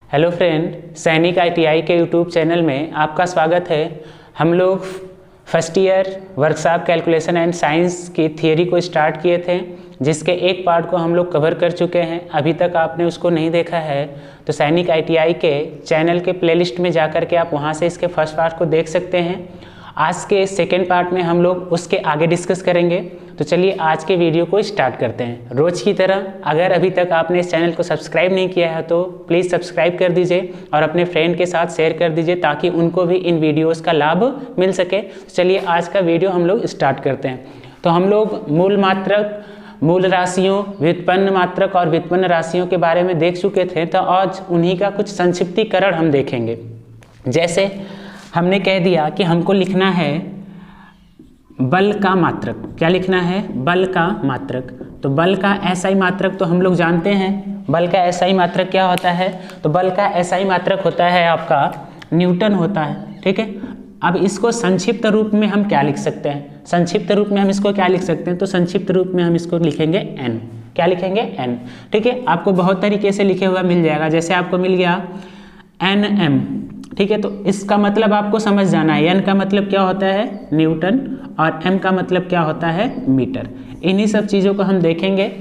Hello friend, सैनिक ITI के YouTube channel में आपका स्वागत है। हम लोग first year workshop calculation and science की थियरी को स्टार्ट किए थे, जिसके एक पार्ट को हम लोग कवर कर चुके हैं। अभी तक आपने उसको नहीं देखा है तो सैनिक ITI के चैनल के प्लेलिस्ट में जाकर के आप वहां से इसके फर्स्ट पार्ट को देख सकते हैं। आज के सेकेंड पार्ट में हम लोग उसके आगे डिस्कस करेंगे। तो चलिए आज के वीडियो को स्टार्ट करते हैं। रोज़ की तरह अगर अभी तक आपने इस चैनल को सब्सक्राइब नहीं किया है तो प्लीज़ सब्सक्राइब कर दीजिए और अपने फ्रेंड के साथ शेयर कर दीजिए ताकि उनको भी इन वीडियोस का लाभ मिल सके। तो चलिए आज का वीडियो हम लोग स्टार्ट करते हैं। तो हम लोग मूल मात्रक, मूल राशियों, व्युत्पन्न मात्रक और व्युत्पन्न राशियों के बारे में देख चुके थे। तो आज उन्हीं का कुछ संक्षिप्तीकरण हम देखेंगे। जैसे हमने कह दिया कि हमको लिखना है बल का मात्रक। क्या लिखना है? बल का मात्रक। तो बल का SI मात्रक तो हम लोग जानते हैं। बल का SI मात्रक क्या होता है? तो बल का SI मात्रक होता है आपका न्यूटन होता है। ठीक है। अब इसको संक्षिप्त रूप में हम क्या लिख सकते हैं? संक्षिप्त रूप में हम इसको क्या लिख सकते हैं? तो संक्षिप्त रूप में हम इसको लिखेंगे N। क्या लिखेंगे? N। ठीक है। आपको बहुत तरीके से लिखे हुआ मिल जाएगा। जैसे आपको मिल गया NM। ठीक है। तो इसका मतलब आपको समझ जाना है। N का मतलब क्या होता है? न्यूटन। और M का मतलब क्या होता है? मीटर। इन्हीं सब चीज़ों को हम देखेंगे।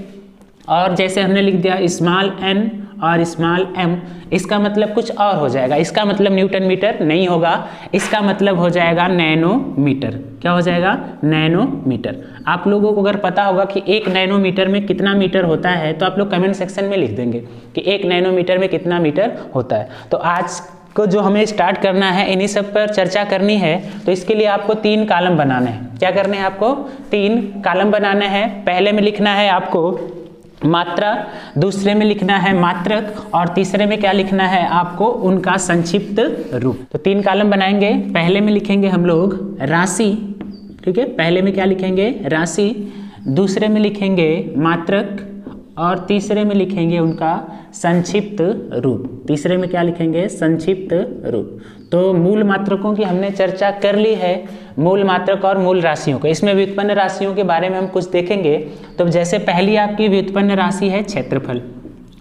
और जैसे हमने लिख दिया स्मॉल n और स्मॉल m, इसका मतलब कुछ और हो जाएगा। इसका मतलब न्यूटन मीटर नहीं होगा, इसका मतलब हो जाएगा नैनोमीटर। क्या हो जाएगा? नैनोमीटर। आप लोगों को अगर पता होगा कि 1 नैनोमीटर में कितना मीटर होता है तो आप लोग कमेंट सेक्शन में लिख देंगे कि 1 नैनोमीटर में कितना मीटर होता है। तो आज को जो हमें स्टार्ट करना है, इन्हीं सब पर चर्चा करनी है। तो इसके लिए आपको 3 कॉलम बनाने हैं। क्या करने हैं आपको? 3 कॉलम बनाने हैं। पहले में लिखना है आपको मात्रा, दूसरे में लिखना है मात्रक और तीसरे में क्या लिखना है आपको? उनका संक्षिप्त रूप। तो 3 कॉलम बनाएंगे। पहले में लिखेंगे हम लोग राशि। ठीक है। पहले में क्या लिखेंगे? राशि। दूसरे में लिखेंगे मात्रक और तीसरे में लिखेंगे उनका संक्षिप्त रूप। तीसरे में क्या लिखेंगे? संक्षिप्त रूप। तो मूल मात्रकों की हमने चर्चा कर ली है, मूल मात्रक और मूल राशियों को। इसमें व्युत्पन्न राशियों के बारे में हम कुछ देखेंगे। तो जैसे पहली आपकी व्युत्पन्न राशि है क्षेत्रफल।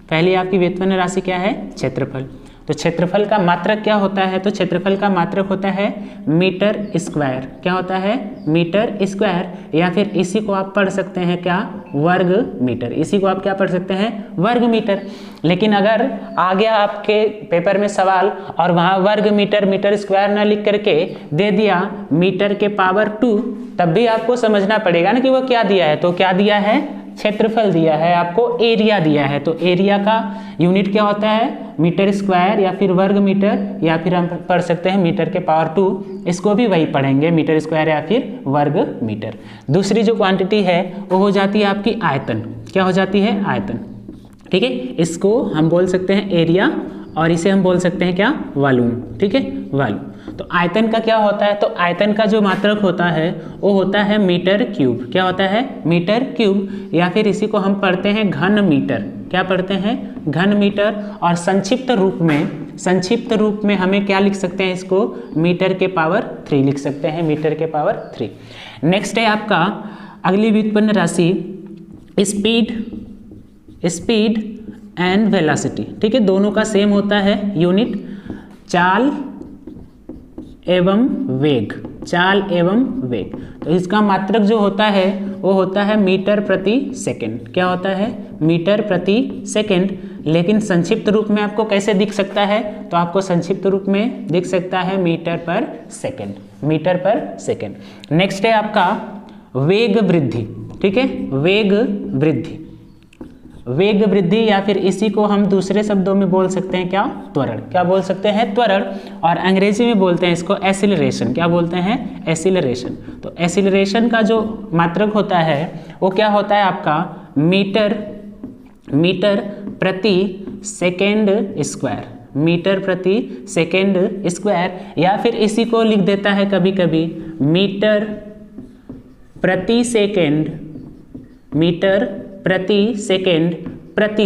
पहली आपकी व्युत्पन्न राशि क्या है? क्षेत्रफल। तो क्षेत्रफल का मात्रक क्या होता है? तो क्षेत्रफल का मात्रक होता है मीटर स्क्वायर। क्या होता है? Metre square. या फिर इसी को आप पढ़ सकते हैं क्या? वर्ग मीटर। इसी को आप क्या पढ़ सकते हैं? वर्ग मीटर। लेकिन अगर आ गया आपके पेपर में सवाल और वहाँ वर्ग मीटर, मीटर स्क्वायर ना लिख करके दे दिया मीटर के पावर 2, तब भी आपको समझना पड़ेगा ना कि वो क्या दिया है। तो क्या दिया है? क्षेत्रफल दिया है, आपको एरिया दिया है। तो एरिया का यूनिट क्या होता है? मीटर स्क्वायर या फिर वर्ग मीटर, या फिर हम पढ़ सकते हैं मीटर के पावर 2। इसको भी वही पढ़ेंगे, मीटर स्क्वायर या फिर वर्ग मीटर। दूसरी जो क्वांटिटी है वो हो जाती है आपकी आयतन। क्या हो जाती है? आयतन। ठीक है। इसको हम बोल सकते हैं एरिया और इसे हम बोल सकते हैं क्या? वॉल्यूम। ठीक है, वॉल्यूम। तो आयतन का क्या होता है? तो आयतन का जो मात्रक होता है वो होता है मीटर क्यूब। क्या होता है? Metre cube. या फिर इसी को हम पढ़ते हैं घन मीटर। क्या पढ़ते हैं? घन मीटर। और संक्षिप्त रूप में हमें क्या लिख सकते हैं? इसको मीटर के पावर 3 लिख सकते हैं। मीटर के पावर 3। नेक्स्ट है आपका अगली व्युत्पन्न राशि स्पीड एंड वेलोसिटी। ठीक है। दोनों का सेम होता है यूनिट, चाल एवं वेग। चाल एवं वेग। तो इसका मात्रक जो होता है वो होता है मीटर प्रति सेकंड। क्या होता है? मीटर प्रति सेकंड। लेकिन संक्षिप्त रूप में आपको कैसे दिख सकता है? तो आपको संक्षिप्त रूप में दिख सकता है मीटर पर सेकंड। मीटर पर सेकंड। नेक्स्ट है आपका वेग वृद्धि। ठीक है। वेग वृद्धि। वेग वृद्धि या फिर इसी को हम दूसरे शब्दों में बोल सकते हैं क्या? त्वरण। क्या बोल सकते हैं? त्वरण। और अंग्रेजी में बोलते हैं इसको एसिलरेशन। क्या बोलते हैं? एसिलरेशन। तो एसिलरेशन का जो मात्रक होता है वो क्या होता है आपका? मीटर प्रति सेकेंड स्क्वायर। मीटर प्रति सेकेंड स्क्वायर। या फिर इसी को लिख देता है कभी कभी मीटर प्रति सेकेंड। मीटर प्रति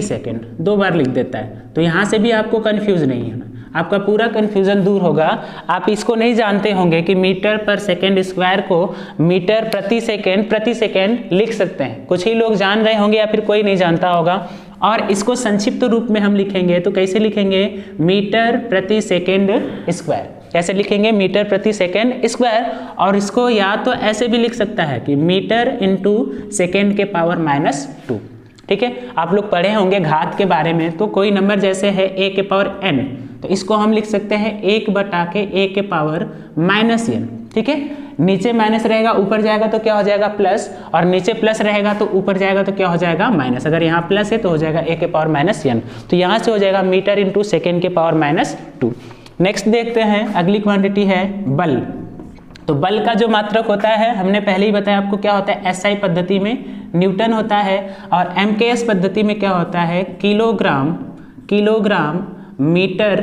सेकेंड 2 बार लिख देता है। तो यहाँ से भी आपको कंफ्यूज नहीं है, आपका पूरा कंफ्यूजन दूर होगा। आप इसको नहीं जानते होंगे कि मीटर पर सेकेंड स्क्वायर को मीटर प्रति सेकेंड लिख सकते हैं। कुछ ही लोग जान रहे होंगे या फिर कोई नहीं जानता होगा। और इसको संक्षिप्त रूप में हम लिखेंगे तो कैसे लिखेंगे, मीटर प्रति सेकेंड स्क्वायर। कैसे लिखेंगे, मीटर प्रति सेकेंड स्क्वायर। और इसको या तो ऐसे भी लिख सकता है कि मीटर इंटू सेकेंड के पावर -2। ठीक है, आप लोग पढ़े होंगे घात के बारे में, तो कोई नंबर जैसे है a के पावर n, तो इसको हम लिख सकते हैं 1/a के पावर -n। ठीक है, नीचे माइनस रहेगा, ऊपर जाएगा तो क्या हो जाएगा प्लस, और नीचे प्लस रहेगा तो ऊपर जाएगा तो क्या हो जाएगा माइनस। अगर यहाँ प्लस है तो हो जाएगा a के पावर -n, तो यहाँ से हो जाएगा मीटर इंटू सेकेंड के पावर -2। नेक्स्ट देखते हैं, अगली क्वांटिटी है बल। तो बल का जो मात्रक होता है हमने पहले ही बताया आपको, क्या होता है, SI पद्धति में न्यूटन होता है, और MKS पद्धति में क्या होता है, किलोग्राम मीटर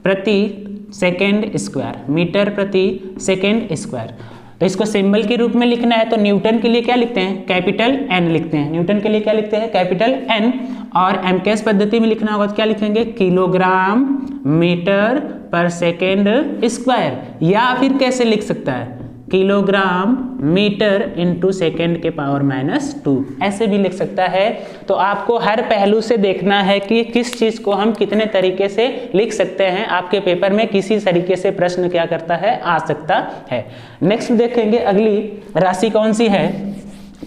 प्रति सेकेंड स्क्वायर, मीटर प्रति सेकेंड स्क्वायर। तो इसको सिंबल के रूप में लिखना है तो न्यूटन के लिए क्या लिखते हैं, कैपिटल N लिखते हैं। न्यूटन के लिए क्या लिखते हैं, कैपिटल N। और MKS पद्धति में लिखना होगा तो क्या लिखेंगे, किलोग्राम मीटर पर सेकेंड स्क्वायर। या फिर कैसे लिख सकता है, किलोग्राम मीटर इंटू सेकेंड के पावर -2, ऐसे भी लिख सकता है। तो आपको हर पहलू से देखना है कि किस चीज़ को हम कितने तरीके से लिख सकते हैं। आपके पेपर में किसी तरीके से प्रश्न क्या करता है, आ सकता है। नेक्स्ट देखेंगे अगली राशि कौन सी है।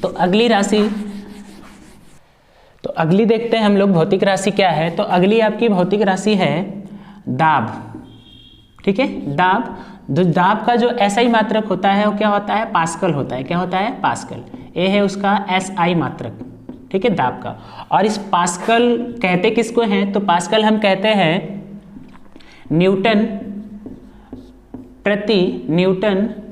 तो अगली देखते हैं हम लोग भौतिक राशि क्या है। तो अगली आपकी भौतिक राशि है दाब। ठीक है, दाब। दाब का जो SI मात्रक होता है वो क्या होता है, पास्कल होता है। क्या होता है, पास्कल। ए है उसका SI मात्रक। ठीक है, दाब का। और इस पास्कल कहते किसको हैं, तो पास्कल हम कहते हैं न्यूटन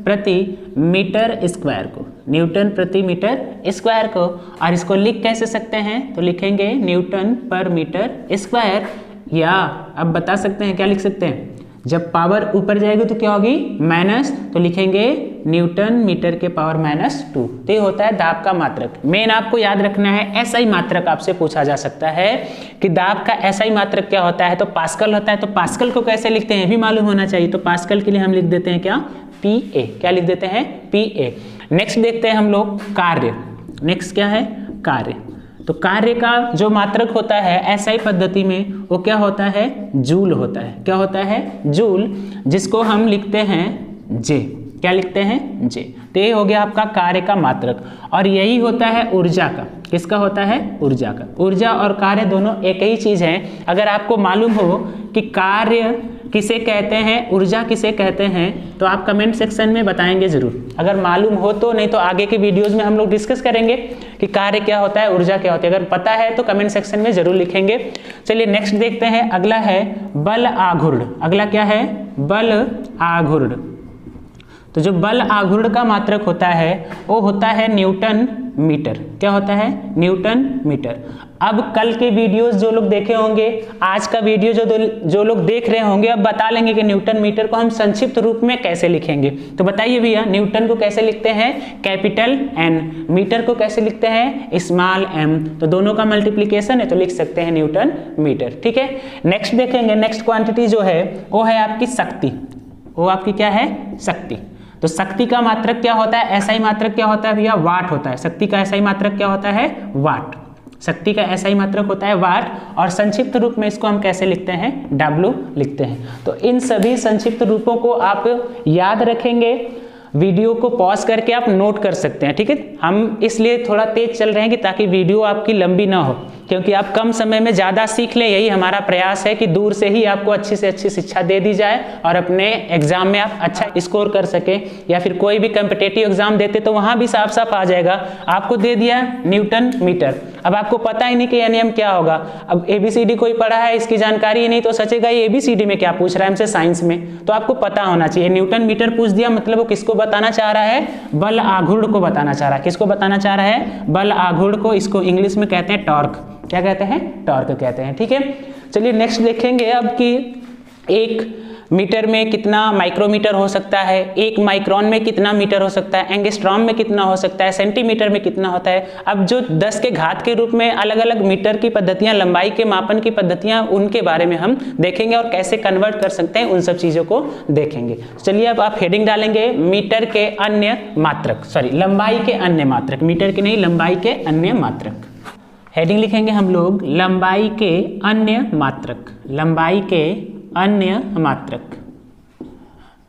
प्रति मीटर स्क्वायर को, न्यूटन प्रति मीटर स्क्वायर को। और इसको लिख कैसे सकते हैं, तो लिखेंगे न्यूटन पर मीटर स्क्वायर। या अब बता सकते हैं, क्या लिख सकते हैं, जब पावर ऊपर जाएगी तो क्या होगी, माइनस, तो लिखेंगे न्यूटन मीटर के पावर -2। तो ये होता है दाब का मात्रक। मेन आपको याद रखना है SI मात्रक आपसे पूछा जा सकता है कि दाब का SI मात्रक क्या होता है, तो पास्कल होता है। तो पास्कल को कैसे लिखते हैं भी मालूम होना चाहिए। तो पास्कल के लिए हम लिख देते हैं क्या, PA। क्या लिख देते हैं, PA। नेक्स्ट देखते हैं हम लोग कार्य। नेक्स्ट क्या है, कार्य। तो कार्य का जो मात्रक होता है SI पद्धति में वो क्या होता है, जूल होता है। क्या होता है, जूल, जिसको हम लिखते हैं J। क्या लिखते हैं, J। तो ये हो गया आपका कार्य का मात्रक। और यही होता है ऊर्जा का। किसका होता है, ऊर्जा का। ऊर्जा और कार्य दोनों एक ही चीज़ है। अगर आपको मालूम हो कि कार्य किसे कहते हैं, ऊर्जा किसे कहते हैं, तो आप कमेंट सेक्शन में बताएंगे जरूर, अगर मालूम हो तो। नहीं तो आगे के वीडियोस में हम लोग डिस्कस करेंगे कि कार्य क्या होता है, ऊर्जा क्या होती है। अगर पता है तो कमेंट सेक्शन में जरूर लिखेंगे। चलिए नेक्स्ट देखते हैं, अगला है बल आघूर्ण। अगला क्या है, बल आघूर्ण। तो जो बल आघूर्ण का मात्रक होता है वो होता है न्यूटन मीटर। क्या होता है, न्यूटन मीटर। अब कल के वीडियोस जो लोग देखे होंगे, आज का वीडियो जो लोग देख रहे होंगे, अब बता लेंगे कि न्यूटन मीटर को हम संक्षिप्त रूप में कैसे लिखेंगे। तो बताइए भैया, न्यूटन को कैसे लिखते हैं, कैपिटल N। मीटर को कैसे लिखते हैं, स्मॉल m। तो दोनों का मल्टीप्लीकेशन है तो लिख सकते हैं न्यूटन मीटर। ठीक है, नेक्स्ट देखेंगे। नेक्स्ट क्वांटिटी जो है वो है आपकी शक्ति। वो आपकी क्या है, शक्ति। तो शक्ति का मात्रक क्या होता है, SI मात्रक क्या होता है भैया, वाट होता है। शक्ति का SI मात्रक क्या होता है, वाट। शक्ति का SI मात्रक होता है वाट। और संक्षिप्त रूप में इसको हम कैसे लिखते हैं, W लिखते हैं। तो इन सभी संक्षिप्त रूपों को आप याद रखेंगे, वीडियो को पॉज करके आप नोट कर सकते हैं। ठीक है, हम इसलिए थोड़ा तेज चल रहे हैं कि ताकि वीडियो आपकी लंबी ना हो, क्योंकि आप कम समय में ज़्यादा सीख लें। यही हमारा प्रयास है कि दूर से ही आपको अच्छी से अच्छी शिक्षा दे दी जाए और अपने एग्जाम में आप अच्छा स्कोर कर सकें, या फिर कोई भी कम्पिटेटिव एग्जाम देते तो वहाँ भी साफ साफ आ जाएगा। आपको दे दिया न्यूटन मीटर, अब आपको पता ही नहीं कि नियम क्या होगा। अब ABCD कोई पढ़ा है, इसकी जानकारी ही नहीं, तो सोचेगा ये ABCD में क्या पूछ रहा है हमसे साइंस में। तो आपको पता होना चाहिए, न्यूटन मीटर पूछ दिया मतलब वो किसको बताना चाह रहा है, बल आघूर्ण को बताना चाह रहा है। किसको बताना चाह रहा है, बल आघूर्ण को। इसको इंग्लिश में कहते हैं टॉर्क। क्या कहते हैं, टॉर्क कहते हैं। ठीक है, चलिए नेक्स्ट देखेंगे अब कि 1 मीटर में कितना माइक्रोमीटर हो सकता है, 1 माइक्रोन में कितना मीटर हो सकता है, एंगस्ट्रॉम में कितना हो सकता है, सेंटीमीटर में कितना होता है। अब जो 10 के घात के रूप में अलग अलग मीटर की पद्धतियां, लंबाई के मापन की पद्धतियां, उनके बारे में हम देखेंगे और कैसे कन्वर्ट कर सकते हैं, उन सब चीज़ों को देखेंगे। चलिए अब आप हेडिंग डालेंगे, मीटर के अन्य मात्रक, लंबाई के अन्य मात्रक, मीटर के नहीं, लंबाई के अन्य मात्रक। हेडिंग लिखेंगे हम लोग लंबाई के अन्य मात्रक, लंबाई के अन्य मात्रक।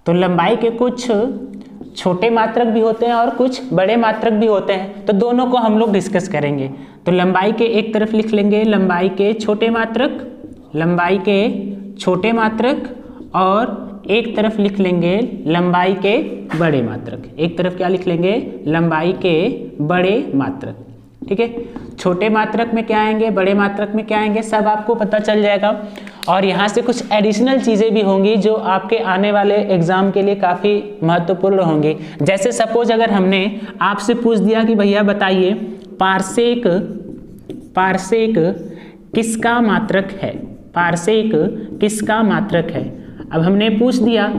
तो लंबाई के कुछ छोटे मात्रक भी होते हैं और कुछ बड़े मात्रक भी होते हैं, तो दोनों को हम लोग डिस्कस करेंगे। तो लंबाई के एक तरफ लिख लेंगे लंबाई के छोटे मात्रक, लंबाई के छोटे मात्रक, और एक तरफ लिख लेंगे लंबाई के बड़े मात्रक। एक तरफ क्या लिख लेंगे? लंबाई के बड़े मात्रक। ठीक है, छोटे मात्रक में क्या आएंगे, बड़े मात्रक में क्या आएंगे, सब आपको पता चल जाएगा। और यहाँ से कुछ एडिशनल चीज़ें भी होंगी जो आपके आने वाले एग्जाम के लिए काफ़ी महत्वपूर्ण होंगी। जैसे सपोज अगर हमने आपसे पूछ दिया कि भैया बताइए पार्सेक, पार्सेक किसका मात्रक है, पार्सेक किसका मात्रक है। अब हमने पूछ दिया,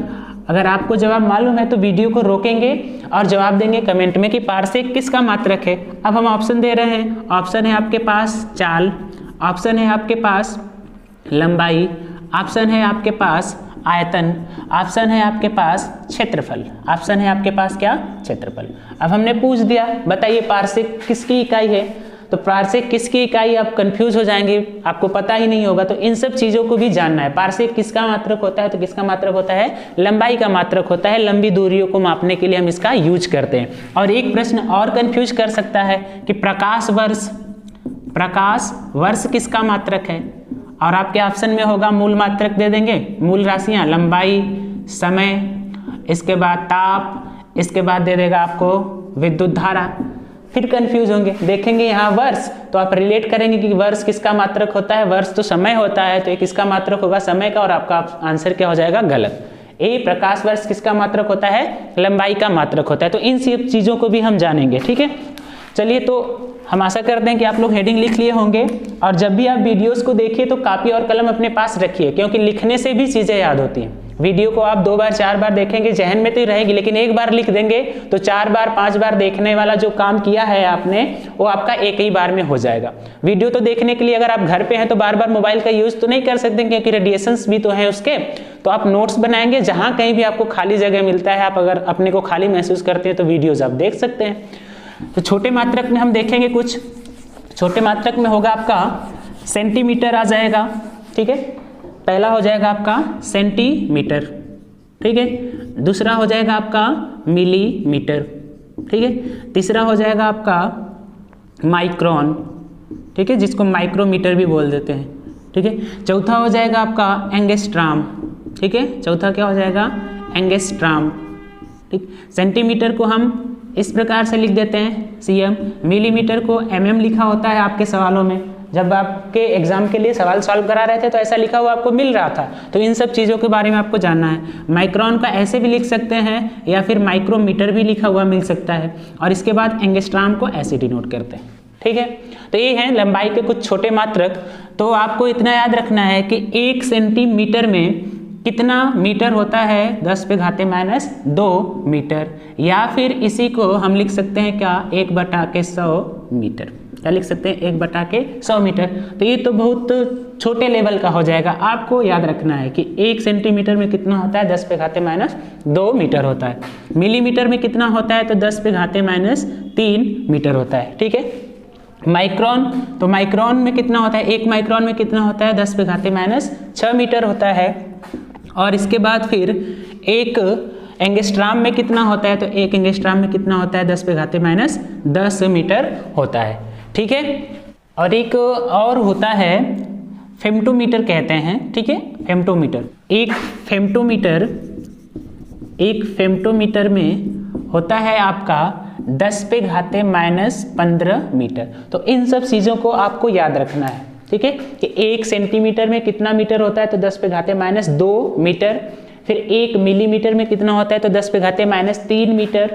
अगर आपको जवाब मालूम है तो वीडियो को रोकेंगे और जवाब देंगे कमेंट में कि पार्सेक किसका मात्रक है। अब हम ऑप्शन दे रहे हैं, ऑप्शन है आपके पास चाल, ऑप्शन है आपके पास लंबाई, ऑप्शन है आपके पास आयतन, ऑप्शन है आपके पास क्षेत्रफल, ऑप्शन है आपके पास क्या? क्षेत्रफल। अब हमने पूछ दिया बताइए पार्सेक किसकी इकाई है, तो पार्सेक किसकी इकाई, आप कंफ्यूज हो जाएंगे, आपको पता ही नहीं होगा। तो इन सब चीज़ों को भी जानना है। पार्सेक किसका मात्रक होता है, तो किसका मात्रक होता है? लंबाई का मात्रक होता है। लंबी दूरियों को मापने के लिए हम इसका यूज करते हैं। और एक प्रश्न और कंफ्यूज कर सकता है कि प्रकाश वर्ष, प्रकाश वर्ष किसका मात्रक है, और आपके ऑप्शन में होगा मूल मात्रक दे देंगे, मूल राशियाँ, लंबाई, समय, इसके बाद ताप, इसके बाद दे देगा आपको विद्युत धारा। फिर कंफ्यूज होंगे, देखेंगे यहाँ वर्ष, तो आप रिलेट करेंगे कि वर्ष किसका मात्रक होता है, वर्ष तो समय होता है, तो ये किसका मात्रक होगा? समय का, और आपका आंसर क्या हो जाएगा? गलत। ए प्रकाश वर्ष किसका मात्रक होता है? लंबाई का मात्रक होता है। तो इन सब चीज़ों को भी हम जानेंगे। ठीक है, चलिए, तो हम आशा करते हैं कि आप लोग हेडिंग लिख लिए होंगे। और जब भी आप वीडियोस को देखिए तो कापी और कलम अपने पास रखिए, क्योंकि लिखने से भी चीज़ें याद होती हैं। वीडियो को आप 2 बार 4 बार देखेंगे, जहन में तो ही रहेगी, लेकिन एक बार लिख देंगे तो 4 बार 5 बार देखने वाला जो काम किया है आपने, वो आपका एक ही बार में हो जाएगा। वीडियो तो देखने के लिए अगर आप घर पे हैं तो बार बार मोबाइल का यूज़ तो नहीं कर सकते, क्योंकि रेडिएशंस भी तो हैं उसके। तो आप नोट्स बनाएंगे, जहाँ कहीं भी आपको खाली जगह मिलता है, आप अगर अपने को खाली महसूस करते हैं तो वीडियोज़ आप देख सकते हैं। तो छोटे मात्रक में हम देखेंगे कुछ। छोटे मात्रक में होगा आपका सेंटीमीटर आ जाएगा। ठीक है, पहला हो जाएगा आपका सेंटीमीटर। ठीक है, दूसरा हो जाएगा आपका मिलीमीटर। ठीक है, तीसरा हो जाएगा आपका माइक्रोन। ठीक है, जिसको माइक्रोमीटर भी बोल देते हैं। ठीक है, चौथा हो जाएगा आपका एंगस्ट्राम। ठीक है, चौथा क्या हो जाएगा? एंगस्ट्राम। ठीक, सेंटीमीटर को हम इस प्रकार से लिख देते हैं cm, मिलीमीटर को mm लिखा होता है आपके सवालों में। जब आपके एग्जाम के लिए सवाल सॉल्व करा रहे थे तो ऐसा लिखा हुआ आपको मिल रहा था। तो इन सब चीज़ों के बारे में आपको जानना है। माइक्रोन का ऐसे भी लिख सकते हैं, या फिर माइक्रोमीटर भी लिखा हुआ मिल सकता है। और इसके बाद एंगस्ट्राम को ऐसे डिनोट करते हैं। ठीक है, तो ये हैं लंबाई के कुछ छोटे मात्रक। तो आपको इतना याद रखना है कि 1 सेंटीमीटर में कितना मीटर होता है? 10⁻² मीटर। या फिर इसी को हम लिख सकते हैं क्या? 1/100 मीटर। क्या लिख सकते हैं? 1/100 मीटर। तो ये तो बहुत छोटे लेवल का हो जाएगा। आपको याद रखना है कि 1 सेंटीमीटर में कितना होता है? 10⁻² मीटर होता है। मिलीमीटर में कितना होता है? तो 10⁻³ मीटर होता है। ठीक है, माइक्रोन, तो माइक्रोन में कितना होता है? 1 माइक्रोन में कितना होता है? 10⁻6 मीटर होता है। और इसके बाद फिर 1 एंगस्ट्राम में कितना होता है? तो 1 एंगस्ट्राम में कितना होता है? 10⁻10 मीटर होता है। ठीक है, और एक और होता है फेम्टोमीटर कहते हैं। ठीक है, फेम्टोमीटर। एक फेम्टोमीटर में होता है आपका 10⁻15 मीटर। तो इन सब चीज़ों को आपको याद रखना है। ठीक है, कि 1 सेंटीमीटर में कितना मीटर होता है? तो 10⁻² मीटर। फिर 1 मिलीमीटर में कितना होता है? तो 10⁻³ मीटर।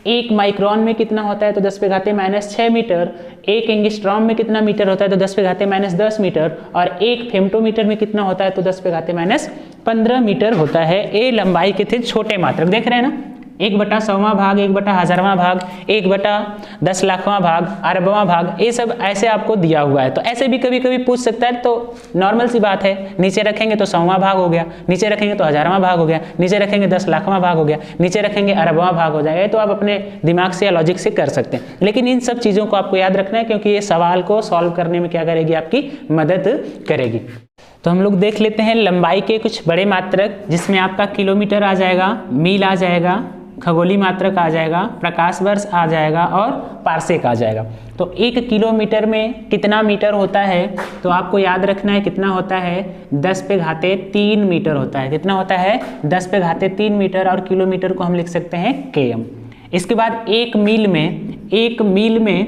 1 माइक्रोन में कितना होता है? तो 10⁻6 मीटर। 1 एंगस्ट्रॉम में कितना मीटर होता है? तो 10⁻10 मीटर। और 1 फेम्टोमीटर में कितना होता है? तो 10⁻15 मीटर होता है। ये लंबाई के थे छोटे मात्रक। देख रहे हैं ना, 1/100वां भाग, 1/1000वां भाग, 1/10,00,000वां भाग, अरबवां भाग, ये सब ऐसे आपको दिया हुआ है। तो ऐसे भी कभी कभी पूछ सकता है, तो नॉर्मल सी बात है, नीचे रखेंगे तो 100वां भाग हो गया, नीचे रखेंगे तो 1000वां भाग हो गया, नीचे रखेंगे 10,00,000वां भाग हो गया, नीचे रखेंगे अरबवां भाग हो जाएगा। तो आप अपने दिमाग से या लॉजिक से कर सकते हैं, लेकिन इन सब चीज़ों को आपको याद रखना है, क्योंकि ये सवाल को सॉल्व करने में क्या करेगी, आपकी मदद करेगी। तो हम लोग देख लेते हैं लंबाई के कुछ बड़े मात्रक, जिसमें आपका किलोमीटर आ जाएगा, मील आ जाएगा, खगोलीय मात्रक आ जाएगा, प्रकाश वर्ष आ जाएगा और पार्सेक आ जाएगा। तो 1 किलोमीटर में कितना मीटर होता है, तो आपको याद रखना है कितना होता है, 10⁻³ मीटर होता है। कितना होता है, 10⁻³ मीटर, और किलोमीटर को हम लिख सकते हैं km। इसके बाद 1 मील में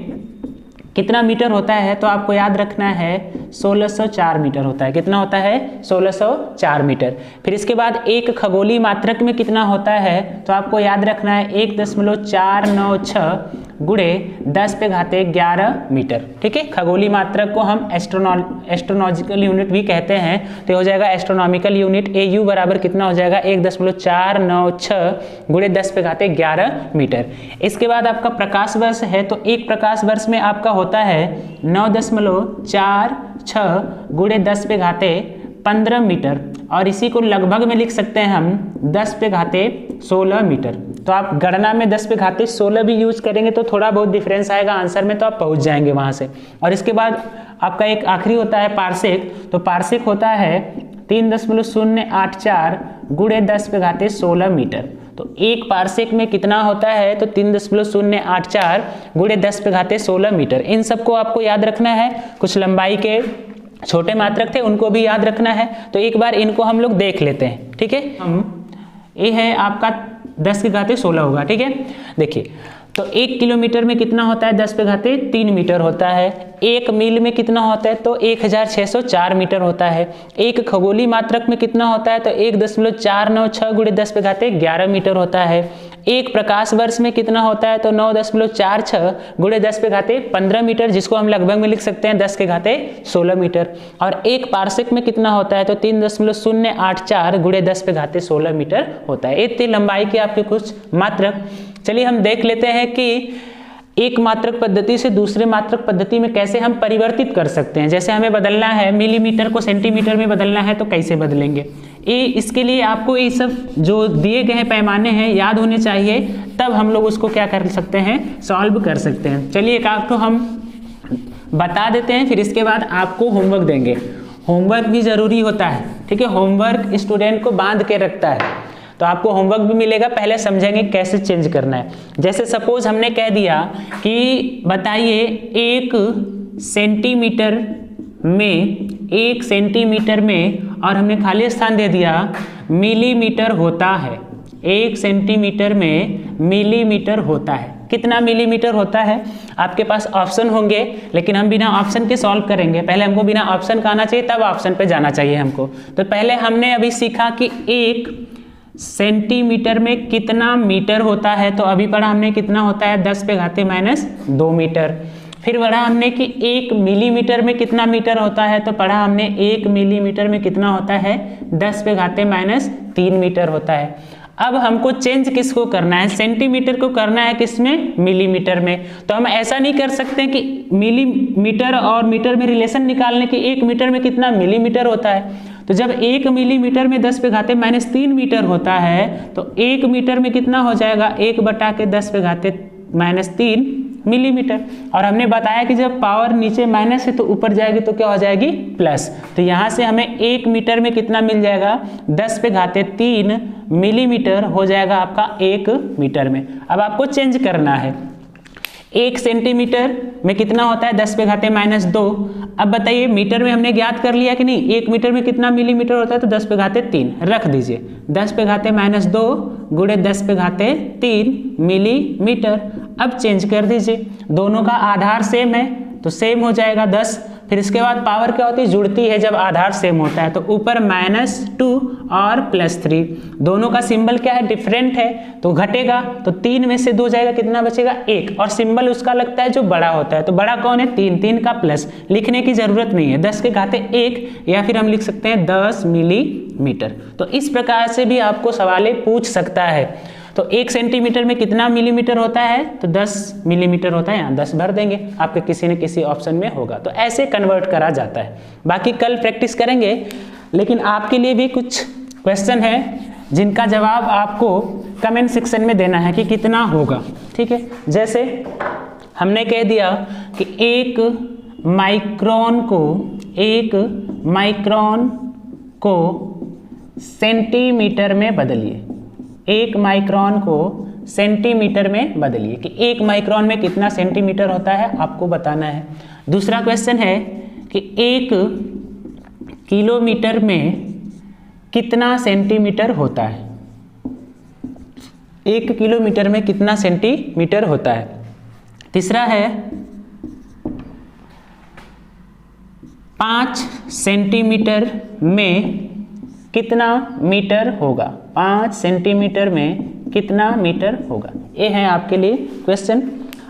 कितना मीटर होता है, तो आपको याद रखना है 1604 मीटर होता है। कितना होता है, 1604 मीटर। फिर इसके बाद 1 खगोलीय मात्रक में कितना होता है, तो आपको याद रखना है 1.496 गुणे 10⁻11 मीटर। ठीक है, खगोलीय मात्रक को हम एस्ट्रोनॉमिकल यूनिट भी कहते हैं, तो हो जाएगा एस्ट्रोनॉमिकल यूनिट AU बराबर कितना हो जाएगा, 1.496 गुणे 10⁻11 मीटर। इसके बाद आपका प्रकाश वर्ष है, तो एक प्रकाश वर्ष में आपका होता है 9.46 गुणे 10⁻15 मीटर, और इसी को लगभग में लिख सकते हैं हम 10⁻16 मीटर। तो आप गणना में 10⁻16 भी यूज करेंगे तो थोड़ा बहुत डिफरेंस आएगा आंसर में, तो आप पहुंच जाएंगे वहां से। और इसके बाद आपका एक आखिरी होता है पार्सेक, तो पार्सेक होता है 3.084 गुणे 10⁻16 मीटर। तो एक पार्सेक में कितना होता है, तो 3.084 गुणे 10⁻16 मीटर। इन सबको आपको याद रखना है। कुछ लंबाई के छोटे मात्रक थे, उनको भी याद रखना है। तो एक बार इनको हम लोग देख लेते हैं। ठीक है, ये है आपका 10⁻16 होगा। ठीक है, देखिए, तो 1 किलोमीटर में कितना होता है, 10⁻³ मीटर होता है। 1 मील में कितना होता है, तो 1604 मीटर होता है। 1 खगोलीय मात्रक में कितना होता है, तो 1.496 गुणे 10⁻11 मीटर होता है। 1 प्रकाश वर्ष में कितना होता है, तो 9.46 गुणे 10⁻15 मीटर, जिसको हम लगभग में लिख सकते हैं 10⁻16 मीटर। और 1 पार्सेक में कितना होता है, तो 3.084 गुणे 10⁻16 मीटर होता है। ये थे लंबाई के आपके कुछ मात्रक। चलिए हम देख लेते हैं कि एक मात्रक पद्धति से दूसरे मात्रक पद्धति में कैसे हम परिवर्तित कर सकते हैं। जैसे हमें बदलना है मिलीमीटर को सेंटीमीटर में बदलना है, तो कैसे बदलेंगे। इसके लिए आपको ये सब जो दिए गए पैमाने हैं याद होने चाहिए, तब हम लोग उसको क्या कर सकते हैं, सॉल्व कर सकते हैं। चलिए एक आपको हम बता देते हैं, फिर इसके बाद आपको होमवर्क देंगे। होमवर्क भी ज़रूरी होता है। ठीक है, होमवर्क स्टूडेंट को बांध के रखता है, तो आपको होमवर्क भी मिलेगा। पहले समझेंगे कैसे चेंज करना है। जैसे सपोज हमने कह दिया कि बताइए 1 सेंटीमीटर में, और हमने खाली स्थान दे दिया मिलीमीटर होता है। 1 सेंटीमीटर में मिलीमीटर होता है। कितना मिलीमीटर होता है, आपके पास ऑप्शन होंगे, लेकिन हम बिना ऑप्शन के सॉल्व करेंगे। पहले हमको बिना ऑप्शन का आना चाहिए, तब ऑप्शन पे जाना चाहिए हमको। तो पहले हमने अभी सीखा कि 1 सेंटीमीटर में कितना मीटर होता है, तो अभी पढ़ा हमने कितना होता है, 10⁻⁻2 मीटर। फिर पढ़ा हमने कि 1 मिलीमीटर में कितना मीटर होता है, तो पढ़ा हमने 1 मिलीमीटर में कितना होता है, 10⁻³ मीटर होता है। अब हमको चेंज किसको करना है, सेंटीमीटर को करना है, किसमें, मिलीमीटर में। तो हम ऐसा नहीं कर सकते कि मिलीमीटर और मीटर में रिलेशन निकालने की 1 मीटर में कितना मिलीमीटर होता है। तो जब 1 मिलीमीटर में 10⁻³ मीटर होता है, तो 1 मीटर में कितना हो जाएगा, 1/10⁻³ मिलीमीटर। और हमने बताया कि जब पावर नीचे माइनस है तो ऊपर जाएगी तो क्या हो जाएगी, प्लस। तो यहाँ से हमें 1 मीटर में कितना मिल जाएगा, 10⁻³ मिलीमीटर हो जाएगा आपका 1 मीटर में। अब आपको चेंज करना है। 1 सेंटीमीटर में कितना होता है, 10⁻⁻2। अब बताइए मीटर में हमने ज्ञात कर लिया कि नहीं, 1 मीटर में कितना मिलीमीटर होता है, तो 10⁻³ रख दीजिए। 10⁻⁻2 गुणे 10⁻³ मिलीमीटर। अब चेंज कर दीजिए, दोनों का आधार सेम है तो सेम हो जाएगा 10। फिर इसके बाद पावर क्या होती है, जुड़ती है जब आधार सेम होता है, तो ऊपर -2 और +3, दोनों का सिंबल क्या है, डिफरेंट है, तो घटेगा। तो 3 में से 2 जाएगा, कितना बचेगा, 1। और सिंबल उसका लगता है जो बड़ा होता है, तो बड़ा कौन है, 3 का प्लस। लिखने की जरूरत नहीं है, 10⁻1 या फिर हम लिख सकते हैं 10 मिलीमीटर। तो इस प्रकार से भी आपको सवाल पूछ सकता है। तो 1 सेंटीमीटर में कितना मिलीमीटर होता है, तो 10 मिलीमीटर होता है, यहाँ 10 भर देंगे, आपके किसी न किसी ऑप्शन में होगा। तो ऐसे कन्वर्ट करा जाता है। बाकी कल प्रैक्टिस करेंगे, लेकिन आपके लिए भी कुछ क्वेश्चन है जिनका जवाब आपको कमेंट सेक्शन में देना है कि कितना होगा, ठीक है। जैसे हमने कह दिया कि एक माइक्रोन को सेंटीमीटर में बदलिए, 1 माइक्रोन को सेंटीमीटर में बदलिए, कि 1 माइक्रोन में कितना सेंटीमीटर होता है आपको बताना है। दूसरा क्वेश्चन है कि 1 किलोमीटर में कितना सेंटीमीटर होता है, 1 किलोमीटर में कितना सेंटीमीटर होता है। तीसरा है 5 सेंटीमीटर में कितना मीटर होगा, 5 सेंटीमीटर में कितना मीटर होगा। ये है आपके लिए क्वेश्चन।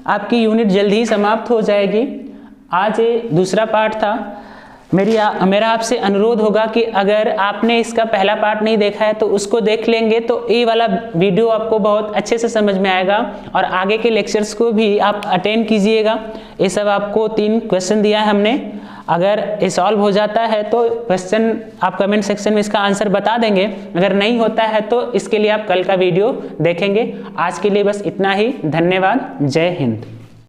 आपकी यूनिट जल्दी ही समाप्त हो जाएगी। आज ये दूसरा पार्ट था। मेरा आपसे अनुरोध होगा कि अगर आपने इसका पहला पार्ट नहीं देखा है तो उसको देख लेंगे तो ये वाला वीडियो आपको बहुत अच्छे से समझ में आएगा, और आगे के लेक्चर्स को भी आप अटेंड कीजिएगा। ये सब आपको 3 क्वेश्चन दिया है हमने, अगर ये सॉल्व हो जाता है तो क्वेश्चन आप कमेंट सेक्शन में इसका आंसर बता देंगे, अगर नहीं होता है तो इसके लिए आप कल का वीडियो देखेंगे। आज के लिए बस इतना ही। धन्यवाद। जय हिंद।